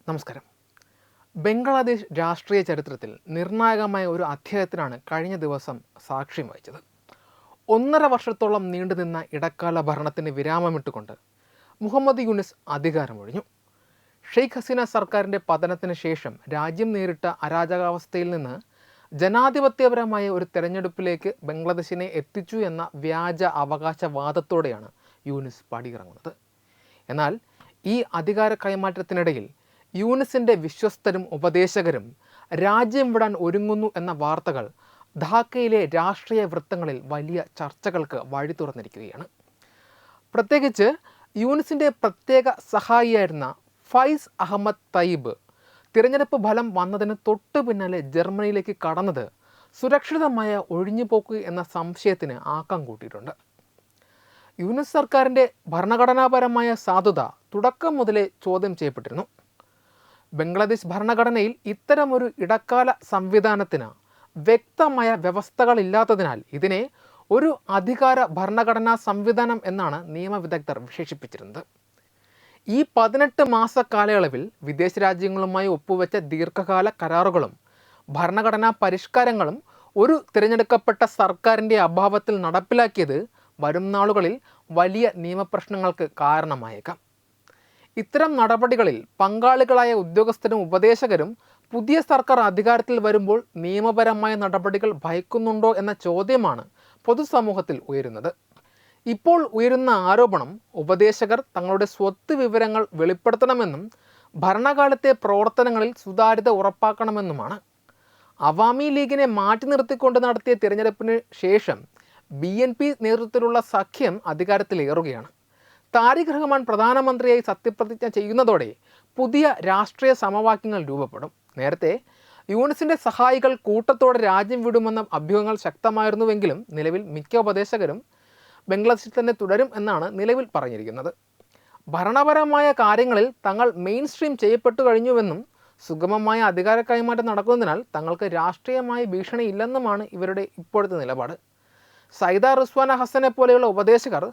നമസ്കാരം. ബംഗ്ലാദേശ് രാഷ്ട്രീയ ചരിത്രത്തിൽ നിർണായകമായ ഒരു അധ്യായത്തിനാണ് കഴിഞ്ഞ ദിവസം സാക്ഷ്യം വഹിച്ചത്. 1.5 വർഷത്തോളം നീണ്ടുനിന്ന ഇടക്കാല ഭരണത്തിന് വിരാമമിട്ടുകൊണ്ട് മുഹമ്മദ് യൂനിസ് അധികാരമൊഴിഞ്ഞു. ഷെയ്ഖ് ഹസീന സർക്കാരിൻ്റെ പതനത്തിന് ശേഷം രാജ്യം നേരിട്ട അരാജകാവസ്ഥയിൽ നിന്ന് ജനാധിപത്യപരമായ ഒരു തെരഞ്ഞെടുപ്പിലേക്ക് ബംഗ്ലാദേശിനെ എത്തിച്ചു എന്ന വ്യാജ അവകാശവാദത്തോടെയാണ് യൂനിസ് പടിയിറങ്ങുന്നത്. എന്നാൽ ഈ അധികാര കൈമാറ്റത്തിനിടയിൽ യൂനിസിൻ്റെ വിശ്വസ്തരും ഉപദേശകരും രാജ്യം വിടാൻ ഒരുങ്ങുന്നു എന്ന വാർത്തകൾ ധാക്കയിലെ രാഷ്ട്രീയ വൃത്തങ്ങളിൽ വലിയ ചർച്ചകൾക്ക് വഴി തുറന്നിരിക്കുകയാണ്. പ്രത്യേകിച്ച് യൂനിസിൻ്റെ പ്രത്യേക സഹായിയായിരുന്ന ഫൈസ് അഹമ്മദ് തയ്യിബ് തിരഞ്ഞെടുപ്പ് ഫലം വന്നതിന് തൊട്ടു പിന്നാലെ ജർമ്മനിയിലേക്ക് കടന്നത് സുരക്ഷിതമായ ഒഴിഞ്ഞുപോക്ക് എന്ന സംശയത്തിന് ആക്കം കൂട്ടിയിട്ടുണ്ട്. യൂനിസ് സർക്കാരിൻ്റെ ഭരണഘടനാപരമായ സാധുത തുടക്കം മുതലേ ചോദ്യം ചെയ്യപ്പെട്ടിരുന്നു. ബംഗ്ലാദേശ് ഭരണഘടനയിൽ ഇത്തരമൊരു ഇടക്കാല സംവിധാനത്തിന് വ്യക്തമായ വ്യവസ്ഥകളില്ലാത്തതിനാൽ ഇതിനെ ഒരു അധികാര ഭരണഘടനാ സംവിധാനം എന്നാണ് നിയമവിദഗ്ധർ വിശേഷിപ്പിച്ചിരുന്നത്. ഈ 18 മാസ കാലയളവിൽ വിദേശ രാജ്യങ്ങളുമായി ഒപ്പുവെച്ച ദീർഘകാല കരാറുകളും ഭരണഘടനാ പരിഷ്കാരങ്ങളും ഒരു തിരഞ്ഞെടുക്കപ്പെട്ട സർക്കാരിൻ്റെ അഭാവത്തിൽ നടപ്പിലാക്കിയത് വരും നാളുകളിൽ വലിയ നിയമപ്രശ്നങ്ങൾക്ക് കാരണമായേക്കാം. ഇത്തരം നടപടികളിൽ പങ്കാളികളായ ഉദ്യോഗസ്ഥരും ഉപദേശകരും പുതിയ സർക്കാർ അധികാരത്തിൽ വരുമ്പോൾ നിയമപരമായ നടപടികൾ ഭയക്കുന്നുണ്ടോ എന്ന ചോദ്യമാണ് പൊതുസമൂഹത്തിൽ ഉയരുന്നത്. ഇപ്പോൾ ഉയരുന്ന ആരോപണം ഉപദേശകർ തങ്ങളുടെ സ്വത്ത് വിവരങ്ങൾ വെളിപ്പെടുത്തണമെന്നും ഭരണകാലത്തെ പ്രവർത്തനങ്ങളിൽ സുതാര്യത ഉറപ്പാക്കണമെന്നുമാണ്. അവാമി ലീഗിനെ മാറ്റി നിർത്തിക്കൊണ്ട് നടത്തിയ തിരഞ്ഞെടുപ്പിന് ശേഷം BNP നേതൃത്വത്തിലുള്ള സഖ്യം അധികാരത്തിലേറുകയാണ്. താരിഖ് റഹ്മാൻ പ്രധാനമന്ത്രിയായി സത്യപ്രതിജ്ഞ ചെയ്യുന്നതോടെ പുതിയ രാഷ്ട്രീയ സമവാക്യങ്ങൾ രൂപപ്പെടും. നേരത്തെ യൂനിസിൻ്റെ സഹായികൾ കൂട്ടത്തോടെ രാജ്യം വിടുമെന്ന അഭ്യൂഹങ്ങൾ ശക്തമായിരുന്നുവെങ്കിലും നിലവിൽ മിക്ക ഉപദേശകരും ബംഗ്ലാദേശിൽ തന്നെ തുടരും എന്നാണ് നിലവിൽ പറഞ്ഞിരിക്കുന്നത്. ഭരണപരമായ കാര്യങ്ങളിൽ തങ്ങൾ മെയിൻ സ്ട്രീം ചെയ്യപ്പെട്ടു കഴിഞ്ഞുവെന്നും സുഗമമായ അധികാര കൈമാറ്റം നടക്കുന്നതിനാൽ തങ്ങൾക്ക് രാഷ്ട്രീയമായ ഭീഷണി ഇല്ലെന്നുമാണ് ഇവരുടെ ഇപ്പോഴത്തെ നിലപാട്. സൈദ റിസ്വാന ഹസനെ പോലെയുള്ള ഉപദേശകർ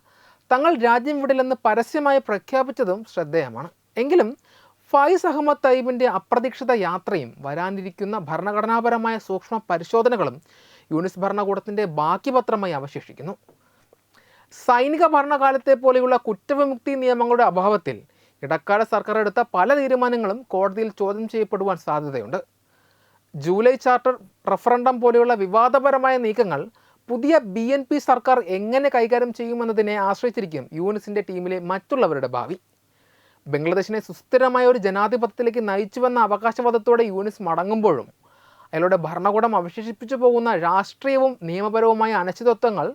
തങ്ങൾ രാജ്യം വിടില്ലെന്ന് പരസ്യമായി പ്രഖ്യാപിച്ചതും ശ്രദ്ധേയമാണ്. എങ്കിലും ഫൈസ് അഹമ്മദ് തയ്യിബിൻ്റെ അപ്രതീക്ഷിത യാത്രയും വരാനിരിക്കുന്ന ഭരണഘടനാപരമായ സൂക്ഷ്മ പരിശോധനകളും യൂനിസ് ഭരണകൂടത്തിൻ്റെ ബാക്കി പത്രമായി അവശേഷിക്കുന്നു. സൈനിക ഭരണകാലത്തെ പോലെയുള്ള കുറ്റവിമുക്തി നിയമങ്ങളുടെ അഭാവത്തിൽ ഇടക്കാല സർക്കാർ എടുത്ത പല തീരുമാനങ്ങളും കോടതിയിൽ ചോദ്യം ചെയ്യപ്പെടുവാൻ സാധ്യതയുണ്ട്. ജൂലൈ ചാർട്ടർ റഫറൻഡം പോലെയുള്ള വിവാദപരമായ നീക്കങ്ങൾ പുതിയ BNP സർക്കാർ എങ്ങനെ കൈകാര്യം ചെയ്യുമെന്നതിനെ ആശ്രയിച്ചിരിക്കും യൂനിസിൻ്റെ ടീമിലെ മറ്റുള്ളവരുടെ ഭാവി. ബംഗ്ലാദേശിനെ സുസ്ഥിരമായ ഒരു ജനാധിപത്യത്തിലേക്ക് നയിച്ചുവെന്ന അവകാശവാദത്തോടെ യൂനിസ് മടങ്ങുമ്പോഴും അയാളുടെ ഭരണകൂടം അവശേഷിപ്പിച്ചു പോകുന്ന രാഷ്ട്രീയവും നിയമപരവുമായ അനിശ്ചിതത്വങ്ങൾ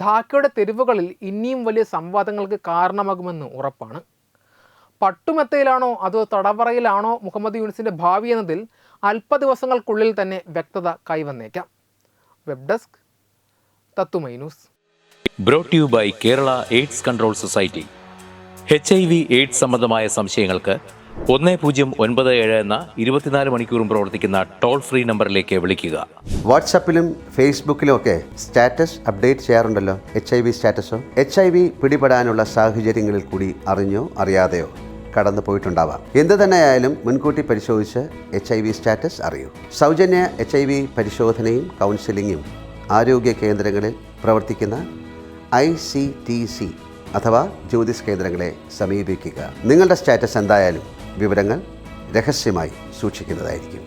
ധാക്കയുടെ തെരുവുകളിൽ ഇനിയും വലിയ സംവാദങ്ങൾക്ക് കാരണമാകുമെന്ന് ഉറപ്പാണ്. പട്ടുമെത്തയിലാണോ അതോ തടവറയിലാണോ മുഹമ്മദ് യൂനിസിൻ്റെ ഭാവി എന്നതിൽ അല്പ ദിവസങ്ങൾക്കുള്ളിൽ തന്നെ വ്യക്തത കൈവന്നേക്കാം. വെബ് ഡെസ്ക് തത്തുമൈ news. Brought you by Kerala AIDS control society. HIV AIDS സംബന്ധമായ സംശയങ്ങൾക്ക് 1097 എന്ന 24 മണിക്കൂറും പ്രവർത്തിക്കുന്ന ടോൾ ഫ്രീ നമ്പറിലേക്ക് വിളിക്കുക. വാട്സാപ്പിലും ഫേസ്ബുക്കിലും ഒക്കെ സ്റ്റാറ്റസ് അപ്ഡേറ്റ് ചെയ്യാറുണ്ടല്ലോ. HIV സ്റ്റാറ്റസോ HIV പിടിപെടാനുള്ള സാഹചര്യങ്ങളിൽ കൂടി അറിഞ്ഞോ അറിയാതെയോ കടന്നു പോയിട്ടുണ്ടാവാം. എന്ത് തന്നെയായാലും മുൻകൂട്ടി പരിശോധിച്ച് HIV സ്റ്റാറ്റസ് അറിയൂ. സൗജന്യ HIV പരിശോധനയും കൗൺസിലിങ്ങും ആരോഗ്യ കേന്ദ്രങ്ങളിൽ പ്രവർത്തിക്കുന്ന ICTC അഥവാ ജ്യോതിസ് കേന്ദ്രങ്ങളെ സമീപിക്കുക. നിങ്ങളുടെ സ്റ്റാറ്റസ് എന്തായാലും വിവരങ്ങൾ രഹസ്യമായി സൂക്ഷിക്കുന്നതായിരിക്കും.